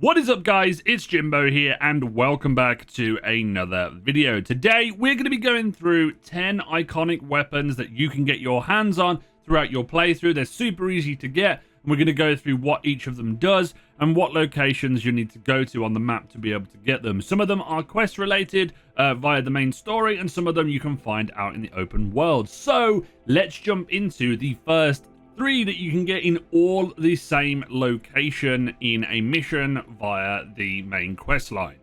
What is up, guys? It's Jimbo here and welcome back to another video. Today we're going to be going through 10 iconic weapons that you can get your hands on throughout your playthrough. They're super easy to get and we're going to go through what each of them does and what locations you need to go to on the map to be able to get them. Some of them are quest related via the main story, and some of them you can find out in the open world. So let's jump into the first 3 that you can get in all the same location in a mission via the main quest line.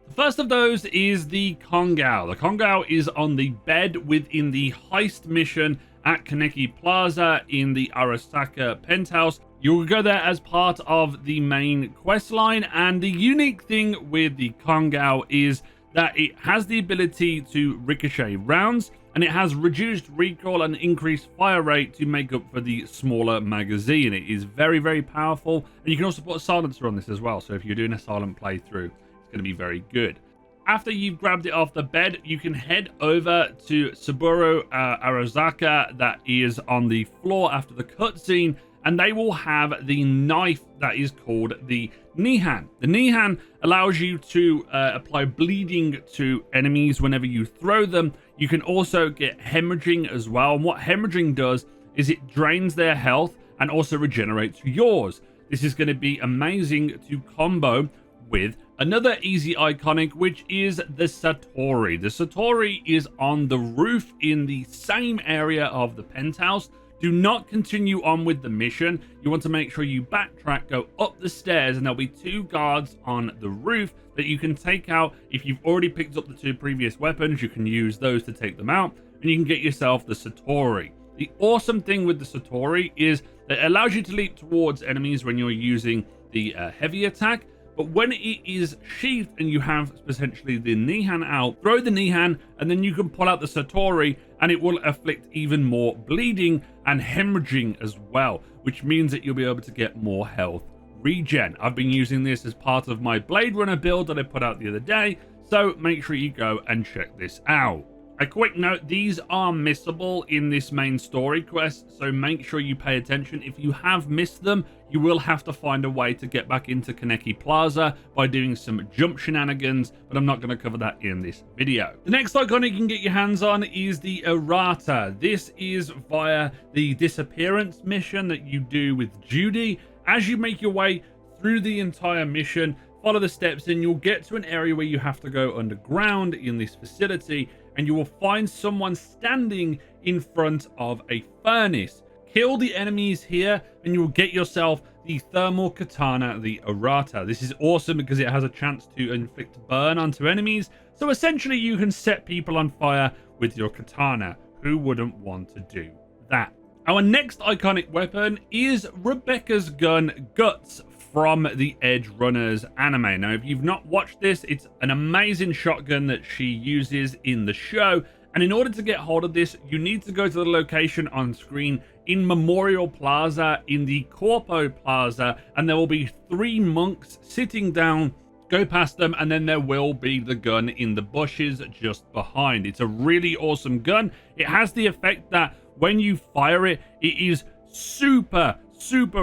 The first of those is the Kongou. The Kongou is on the bed within the heist mission at Kaneki Plaza in the Arasaka penthouse. You'll go there as part of the main quest line, and the unique thing with the Kongou is that it has the ability to ricochet rounds, and it has reduced recoil and increased fire rate to make up for the smaller magazine. It is very, very powerful, and you can also put a silencer on this as well, so if you're doing a silent playthrough, it's going to be very good. After you've grabbed it off the bed, you can head over to Saburo Arasaka that is on the floor after the cutscene, and they will have the knife that is called the Nehan. The Nehan allows you to apply bleeding to enemies whenever you throw them. You can also get hemorrhaging as well, and what hemorrhaging does is it drains their health and also regenerates yours. This is going to be amazing to combo with another easy iconic, which is the Satori. The Satori is on the roof in the same area of the penthouse. Do not continue on with the mission. You want to make sure you backtrack, go up the stairs, and there'll be 2 guards on the roof that you can take out. If you've already picked up the 2 previous weapons, you can use those to take them out, and you can get yourself the Satori. The awesome thing with the Satori is that it allows you to leap towards enemies when you're using the heavy attack, but when it is sheathed and you have potentially the Nehan out, throw the Nehan and then you can pull out the Satori, and it will inflict even more bleeding and hemorrhaging as well, which means that you'll be able to get more health regen. I've been using this as part of my Blade Runner build that I put out the other day, so make sure you go and check this out. A quick note, these are missable in this main story quest, so make sure you pay attention. If you have missed them, you will have to find a way to get back into Kaneki Plaza by doing some jump shenanigans, but I'm not going to cover that in this video. The next iconic you can get your hands on is the Errata. This is via the disappearance mission that you do with Judy. As you make your way through the entire mission, follow the steps and you'll get to an area where you have to go underground in this facility, and you will find someone standing in front of a furnace. Kill the enemies here and you will get yourself the thermal katana, the Errata. This is awesome because it has a chance to inflict burn onto enemies. So essentially you can set people on fire with your katana. Who wouldn't want to do that? Our next iconic weapon is Rebecca's gun, Guts, from the Edge Runners anime. Now, if you've not watched this, it's an amazing shotgun that she uses in the show. And in order to get hold of this, you need to go to the location on screen in Memorial Plaza in the Corpo Plaza, and there will be 3 monks sitting down. Go past them, and then there will be the gun in the bushes just behind. It's a really awesome gun. It has the effect that when you fire it, it is super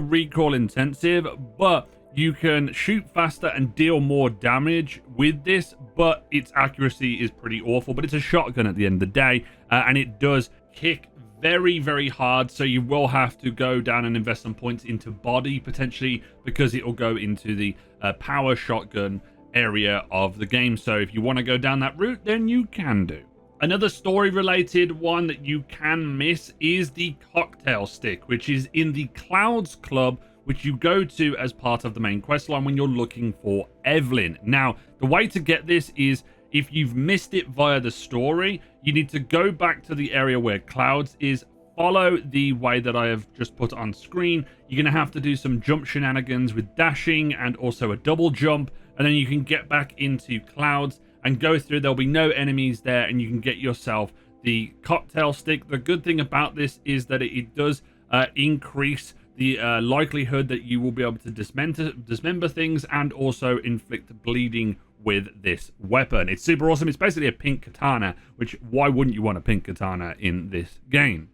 recoil intensive, but you can shoot faster and deal more damage with this, but its accuracy is pretty awful. But it's a shotgun at the end of the day, and it does kick very hard, so you will have to go down and invest some points into body potentially, because it will go into the power shotgun area of the game. So if you want to go down that route, then you can do. Another story-related one that you can miss is the cocktail stick, which is in the Clouds Club, which you go to as part of the main questline when you're looking for Evelyn. Now, the way to get this is, if you've missed it via the story, you need to go back to the area where Clouds is, follow the way that I have just put on screen. You're going to have to do some jump shenanigans with dashing and also a double jump, and then you can get back into Clouds and go through. There'll be no enemies there, and you can get yourself the cocktail stick. The good thing about this is that it does increase the likelihood that you will be able to dismember things and also inflict bleeding with this weapon. It's super awesome. It's basically a pink katana, which why wouldn't you want a pink katana in this game?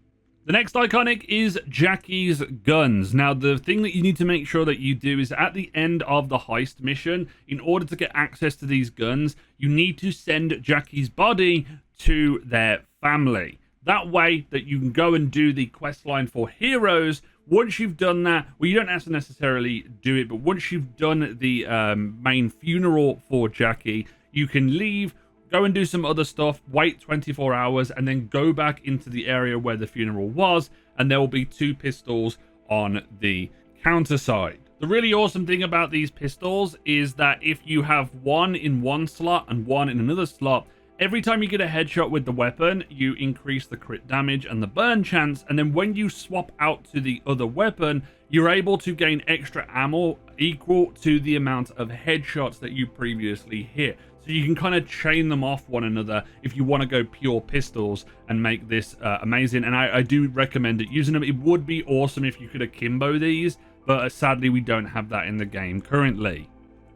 The next iconic is Jackie's guns. Now, the thing that you need to make sure that you do is at the end of the heist mission, in order to get access to these guns, you need to send Jackie's body to their family. That way that you can go and do the quest line for heroes. Once you've done that, well, you don't have to necessarily do it, but once you've done the main funeral for Jackie, you can leave, go and do some other stuff, wait 24 hours, and then go back into the area where the funeral was, and there will be 2 pistols on the counter side. The really awesome thing about these pistols is that if you have one in one slot and one in another slot, every time you get a headshot with the weapon, you increase the crit damage and the burn chance, and then when you swap out to the other weapon, you're able to gain extra ammo equal to the amount of headshots that you previously hit. So you can kind of chain them off one another if you want to go pure pistols and make this amazing. And I do recommend it, using them. It would be awesome if you could akimbo these, but sadly we don't have that in the game currently.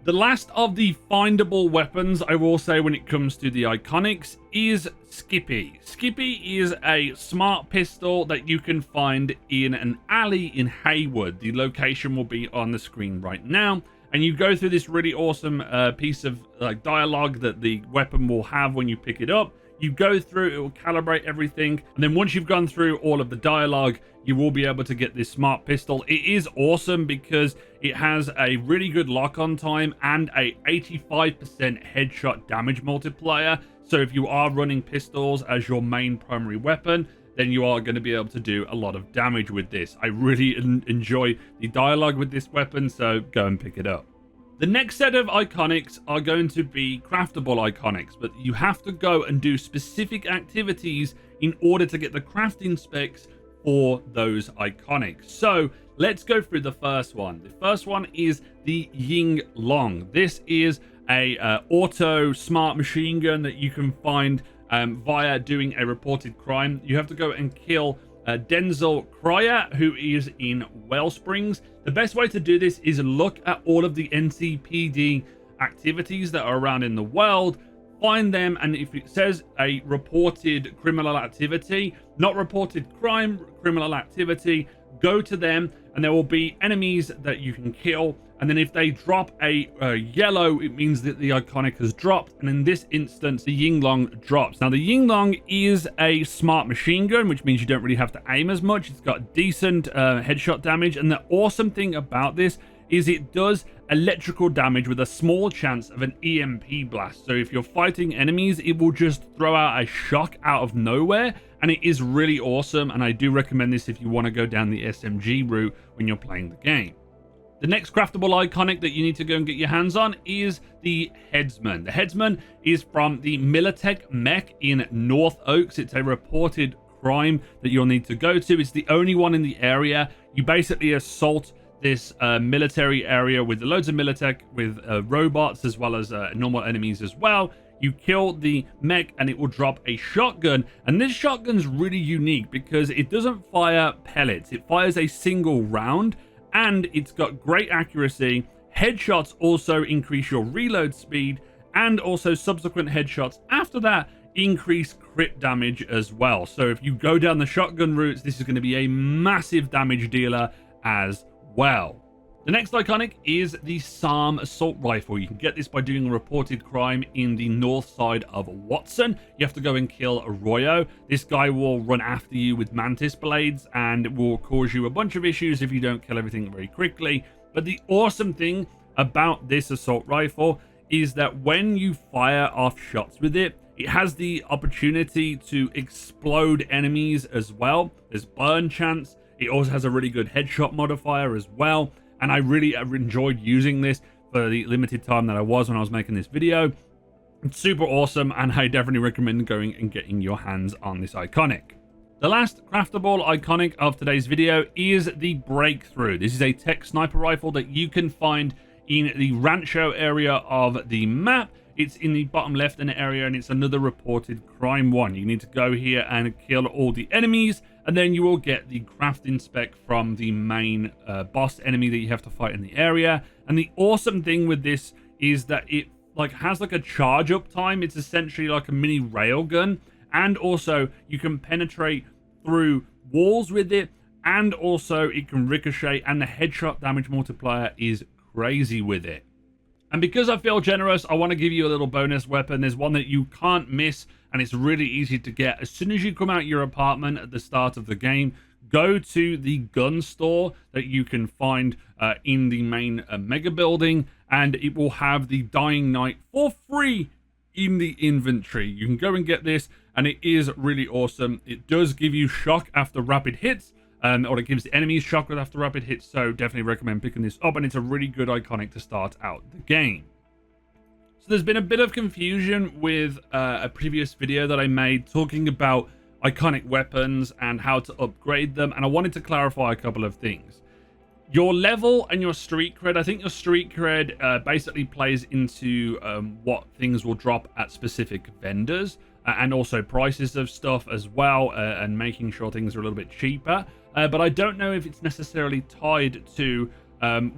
The last of the findable weapons, I will say, when it comes to the iconics, is Skippy. Skippy is a smart pistol that you can find in an alley in Haywood. The location will be on the screen right now. And you go through this really awesome piece of dialogue that the weapon will have when you pick it up. You go through, it will calibrate everything, and then once you've gone through all of the dialogue, you will be able to get this smart pistol. It is awesome because it has a really good lock-on time and a 85% headshot damage multiplier. So if you are running pistols as your main primary weapon, then you are going to be able to do a lot of damage with this. I really enjoy the dialogue with this weapon, so go and pick it up. The next set of iconics are going to be craftable iconics, but you have to go and do specific activities in order to get the crafting specs for those iconics. So let's go through the first one. The first one is the Yinglong. This is a auto smart machine gun that you can find via doing a reported crime. You have to go and kill Denzel Cryer, who is in Wellsprings. The best way to do this is look at all of the NCPD activities that are around in the world, find them, and if it says a reported criminal activity, not reported crime, criminal activity, go to them, and there will be enemies that you can kill. And then if they drop a yellow, it means that the iconic has dropped. And in this instance, the Yinglong drops. Now, the Yinglong is a smart machine gun, which means you don't really have to aim as much. It's got decent headshot damage. And the awesome thing about this is it does electrical damage with a small chance of an EMP blast. So if you're fighting enemies, it will just throw out a shock out of nowhere. And it is really awesome. And I do recommend this if you want to go down the SMG route when you're playing the game. The next craftable iconic that you need to go and get your hands on is the Headsman. The Headsman is from the Militech mech in North Oaks. It's a reported crime that you'll need to go to. It's the only one in the area. You basically assault this military area with loads of Militech, with robots as well as normal enemies as well. You kill the mech and it will drop a shotgun. And this shotgun's really unique because it doesn't fire pellets. It fires a single round. And it's got great accuracy. Headshots also increase your reload speed, and also subsequent headshots after that increase crit damage as well. So if you go down the shotgun routes, this is going to be a massive damage dealer as well. The next iconic is the SARM assault rifle. You can get this by doing a reported crime in the north side of Watson. You have to go and kill Arroyo. This guy will run after you with mantis blades and will cause you a bunch of issues if you don't kill everything very quickly. But the awesome thing about this assault rifle is that when you fire off shots with it, it has the opportunity to explode enemies as well. There's burn chance. It also has a really good headshot modifier as well. And I really enjoyed using this for the limited time that I was when I was making this video. It's super awesome, and I definitely recommend going and getting your hands on this iconic. The last craftable iconic of today's video is the Breakthrough. This is a tech sniper rifle that you can find in the Rancho area of the map. It's in the bottom left in the area, and it's another reported crime one. You need to go here and kill all the enemies, and then you will get the crafting spec from the main boss enemy that you have to fight in the area. And the awesome thing with this is that it has a charge up time. It's essentially like a mini railgun, and also you can penetrate through walls with it, and also it can ricochet, and the headshot damage multiplier is crazy with it. And because I feel generous, I want to give you a little bonus weapon. There's one that you can't miss, and it's really easy to get. As soon as you come out your apartment at the start of the game, go to the gun store that you can find in the main mega building, and it will have the Dying Knight for free in the inventory. You can go and get this, and it is really awesome. It does give you shock after rapid hits, or it gives the enemies shock after rapid hits, so definitely recommend picking this up, and it's a really good iconic to start out the game. So there's been a bit of confusion with a previous video that I made talking about iconic weapons and how to upgrade them, and I wanted to clarify a couple of things. Your level and your street cred, I think your street cred basically plays into what things will drop at specific vendors, and also prices of stuff as well, and making sure things are a little bit cheaper. But I don't know if it's necessarily tied to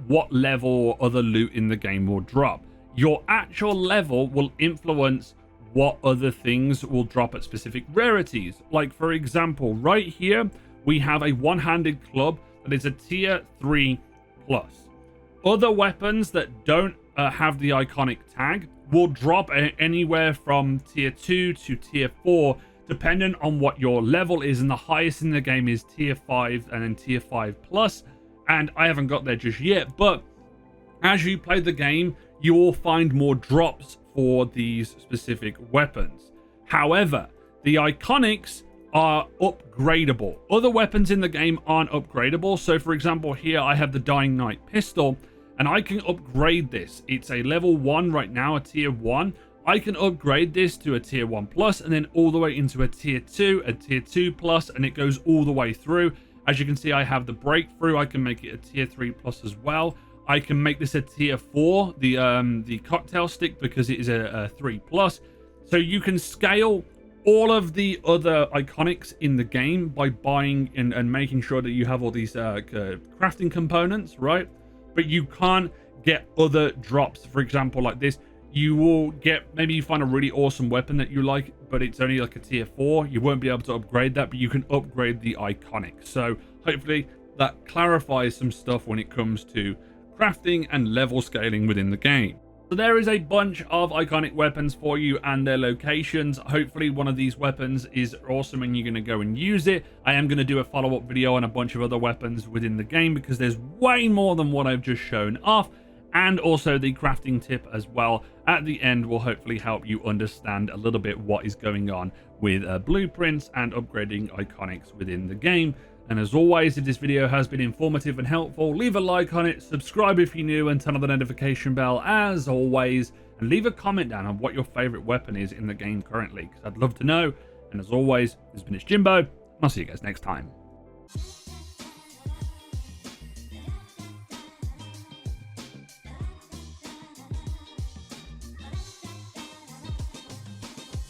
what level or other loot in the game will drop. Your actual level will influence what other things will drop at specific rarities. Like, for example, right here, we have a one-handed club that is a tier 3+. Other weapons that don't have the iconic tag will drop anywhere from tier 2 to tier 4, depending on what your level is, and the highest in the game is tier 5 and then tier 5+, and I haven't got there just yet, but as you play the game, you will find more drops for these specific weapons. However, the iconics are upgradable. Other weapons in the game aren't upgradable. So for example, here I have the Dying Knight pistol, and I can upgrade this. It's a level 1 right now, a tier 1. I can upgrade this to a tier 1+, and then all the way into a tier 2, a tier 2+, and it goes all the way through. As you can see, I have the breakthrough. I can make it a tier 3+ as well. I can make this a tier 4, the cocktail stick, because it is a 3+. So you can scale all of the other iconics in the game by buying and making sure that you have all these crafting components, right? But you can't get other drops. For example, like this, you will get, maybe you find a really awesome weapon that you like, but it's only like a tier 4. You won't be able to upgrade that, but you can upgrade the iconic. So hopefully that clarifies some stuff when it comes to crafting and level scaling within the game. So there is a bunch of iconic weapons for you and their locations. Hopefully one of these weapons is awesome and you're going to go and use it. I am going to do a follow-up video on a bunch of other weapons within the game, because there's way more than what I've just shown off. And also the crafting tip as well at the end will hopefully help you understand a little bit what is going on with blueprints and upgrading iconics within the game. And as always, if this video has been informative and helpful, leave a like on it, subscribe if you're new, and turn on the notification bell as always, and leave a comment down on what your favorite weapon is in the game currently, because I'd love to know. And as always, this has been Jimbo, and I'll see you guys next time.